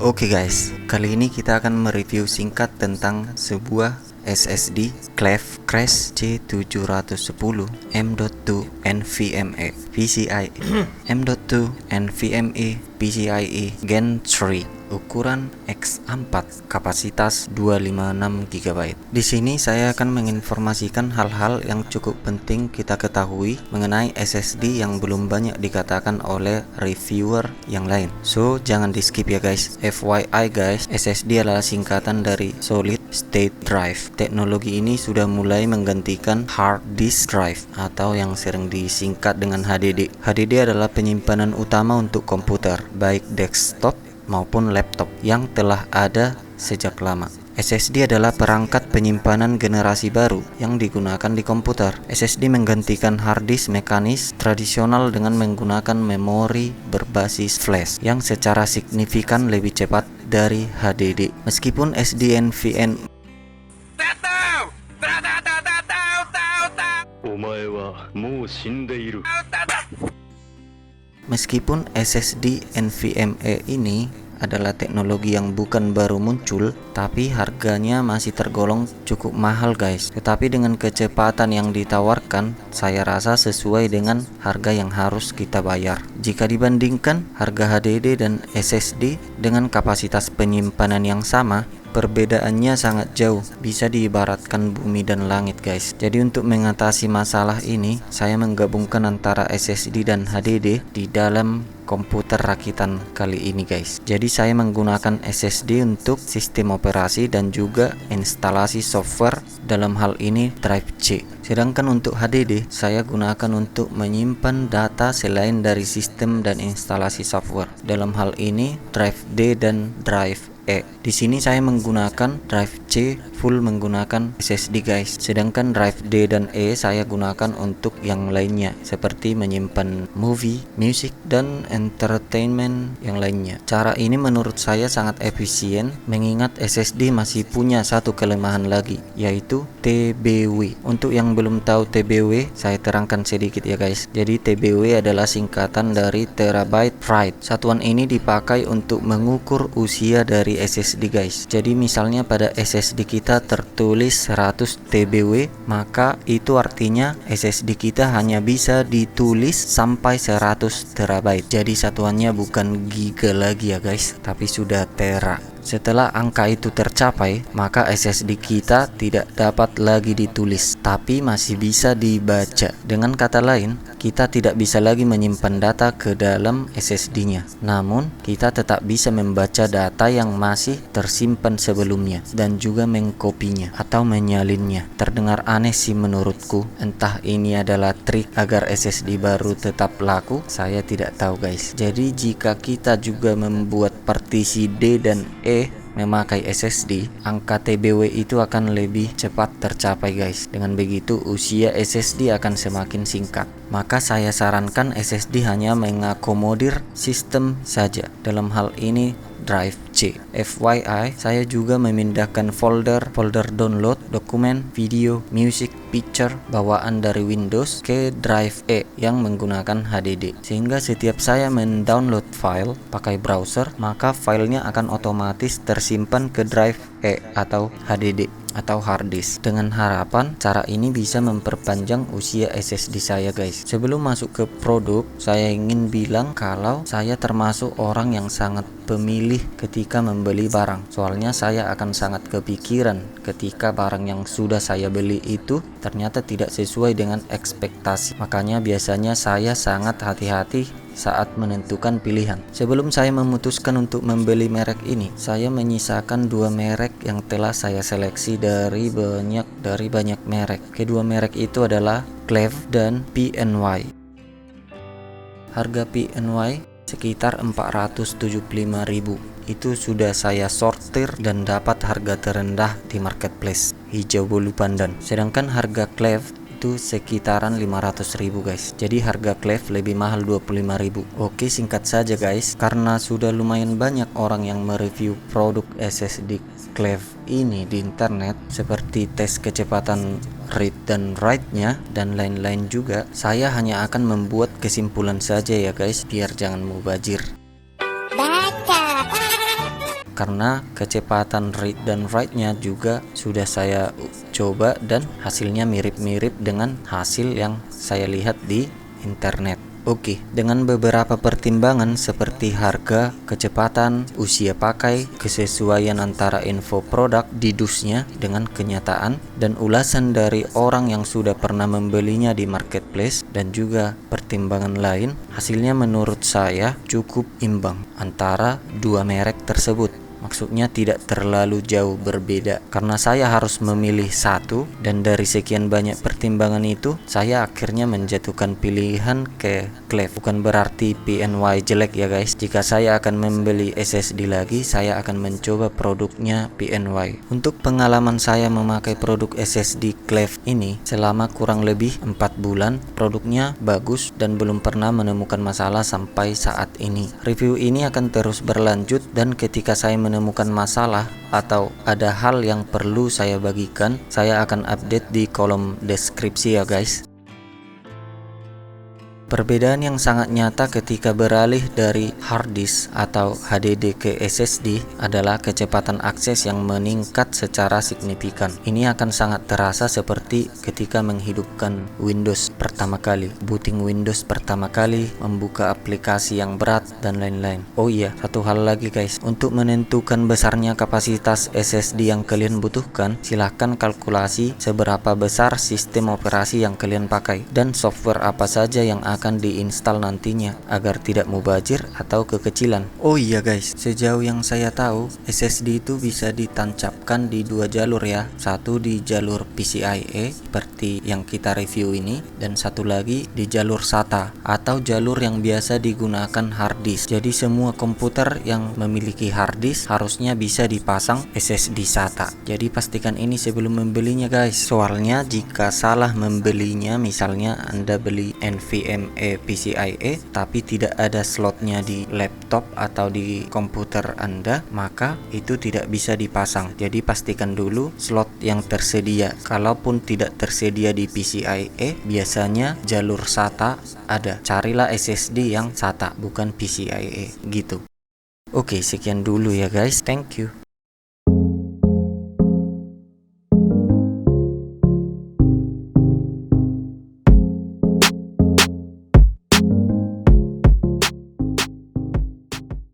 Oke guys, kali ini kita akan mereview singkat tentang sebuah SSD Cleve Crash C710 M.2 NVMe PCIe M.2 NVMe PCIe Gen 3 ukuran X4 kapasitas 256 GB. Di sini saya akan menginformasikan hal-hal yang cukup penting kita ketahui mengenai SSD yang belum banyak dikatakan oleh reviewer yang lain. So, jangan di-skip ya guys. FYI guys, SSD adalah singkatan dari Solid State Drive. Teknologi ini sudah mulai menggantikan hard disk drive atau yang sering disingkat dengan HDD. HDD adalah penyimpanan utama untuk komputer, baik desktop maupun laptop yang telah ada sejak lama. SSD adalah perangkat penyimpanan generasi baru yang digunakan di komputer. SSD menggantikan hard disk mekanis tradisional dengan menggunakan memori berbasis flash yang secara signifikan lebih cepat dari HDD. Meskipun SSD NVMe Meskipun SSD NVMe ini adalah teknologi yang bukan baru muncul, tapi harganya masih tergolong cukup mahal guys. Tetapi dengan kecepatan yang ditawarkan, saya rasa sesuai dengan harga yang harus kita bayar. Jika dibandingkan harga HDD dan SSD dengan kapasitas penyimpanan yang sama, perbedaannya sangat jauh, bisa diibaratkan bumi dan langit guys. Jadi untuk mengatasi masalah ini, saya menggabungkan antara SSD dan HDD di dalam komputer rakitan kali ini guys. Jadi saya menggunakan SSD untuk sistem operasi dan juga instalasi software, dalam hal ini drive C. Sedangkan untuk HDD saya gunakan untuk menyimpan data selain dari sistem dan instalasi software, dalam hal ini drive D dan drive E. Di sini saya menggunakan drive C full menggunakan SSD guys. Sedangkan drive D dan E saya gunakan untuk yang lainnya seperti menyimpan movie, music dan entertainment yang lainnya. Cara ini menurut saya sangat efisien mengingat SSD masih punya satu kelemahan lagi, yaitu TBW. Untuk yang belum tahu TBW, saya terangkan sedikit ya guys. Jadi TBW adalah singkatan dari terabyte write. Satuan ini dipakai untuk mengukur usia dari SSD guys. Jadi misalnya pada SSD kita tertulis 100 TBW, maka itu artinya SSD kita hanya bisa ditulis sampai 100 terabyte. Jadi satuannya bukan giga lagi ya guys, tapi sudah tera. Setelah angka itu tercapai, maka SSD kita tidak dapat lagi ditulis, tapi masih bisa dibaca. Dengan kata lain, kita tidak bisa lagi menyimpan data ke dalam SSD-nya. Namun, kita tetap bisa membaca data yang masih tersimpan sebelumnya dan juga mengkopinya atau menyalinnya. Terdengar aneh sih menurutku. Entah ini adalah trik agar SSD baru tetap laku, saya tidak tahu guys. Jadi jika kita juga membuat partisi D dan E memakai SSD, angka TBW itu akan lebih cepat tercapai guys. Dengan begitu usia SSD akan semakin singkat. Maka saya sarankan SSD hanya mengakomodir sistem saja, dalam hal ini drive C. FYI, saya juga memindahkan folder download, dokumen, video, music, picture bawaan dari Windows ke drive E yang menggunakan HDD. Sehingga setiap saya mendownload file pakai browser, maka filenya akan otomatis tersimpan ke drive E atau HDD atau hard disk. Dengan harapan cara ini bisa memperpanjang usia SSD saya guys. Sebelum masuk ke produk, saya ingin bilang kalau saya termasuk orang yang sangat pemilih ketika membeli barang. Soalnya saya akan sangat kepikiran ketika barang yang sudah saya beli itu ternyata tidak sesuai dengan ekspektasi. Makanya biasanya saya sangat hati-hati saat menentukan pilihan. Sebelum saya memutuskan untuk membeli merek ini, saya menyisakan dua merek yang telah saya seleksi dari banyak merek. Kedua merek itu adalah Cleve dan PNY. Harga PNY sekitar 475.000. Itu sudah saya sortir dan dapat harga terendah di marketplace hijau bulu pandan. Sedangkan harga Cleve itu sekitaran 500.000 guys. Jadi harga Cleve lebih mahal 25.000. Oke, singkat saja guys, karena sudah lumayan banyak orang yang mereview produk SSD Cleve ini di internet, seperti tes kecepatan read dan write-nya dan lain-lain juga. Saya hanya akan membuat kesimpulan saja ya guys, biar jangan mubazir. karena kecepatan read dan write-nya juga sudah saya coba dan hasilnya mirip-mirip dengan hasil yang saya lihat di internet. Oke, dengan beberapa pertimbangan seperti harga, kecepatan, usia pakai, kesesuaian antara info produk di dusnya dengan kenyataan, dan ulasan dari orang yang sudah pernah membelinya di marketplace, dan juga pertimbangan lain, hasilnya menurut saya cukup imbang antara dua merek tersebut. Maksudnya tidak terlalu jauh berbeda, karena saya harus memilih satu, dan dari sekian banyak pertimbangan itu saya akhirnya menjatuhkan pilihan ke Cleve. Bukan berarti PNY jelek ya guys. Jika saya akan membeli SSD lagi, saya akan mencoba produknya PNY. Untuk pengalaman saya memakai produk SSD Cleve ini selama kurang lebih 4 bulan, produknya bagus dan belum pernah menemukan masalah sampai saat ini. Review ini akan terus berlanjut, dan ketika saya menemukan masalah atau ada hal yang perlu saya bagikan, saya akan update di kolom deskripsi ya guys. Perbedaan yang sangat nyata ketika beralih dari hard disk atau HDD ke SSD adalah kecepatan akses yang meningkat secara signifikan. Ini akan sangat terasa seperti ketika menghidupkan Windows pertama kali, booting Windows pertama kali, membuka aplikasi yang berat, dan lain-lain. Oh iya, satu hal lagi guys, untuk menentukan besarnya kapasitas SSD yang kalian butuhkan, silahkan kalkulasi seberapa besar sistem operasi yang kalian pakai dan software apa saja yang akan diinstal nantinya agar tidak mubazir atau kekecilan. Oh iya guys, sejauh yang saya tahu SSD itu bisa ditancapkan di dua jalur ya, satu di jalur PCIe seperti yang kita review ini, dan satu lagi di jalur SATA atau jalur yang biasa digunakan hard disk. Jadi semua komputer yang memiliki hard disk harusnya bisa dipasang SSD SATA. Jadi pastikan ini sebelum membelinya guys, soalnya jika salah membelinya, misalnya Anda beli NVMe PCIe tapi tidak ada slotnya di laptop atau di komputer Anda, maka itu tidak bisa dipasang. Jadi pastikan dulu slot yang tersedia. Kalaupun tidak tersedia di PCIe, biasanya jalur SATA ada. Carilah SSD yang SATA bukan PCIe gitu. Oke, sekian dulu ya guys. Thank you.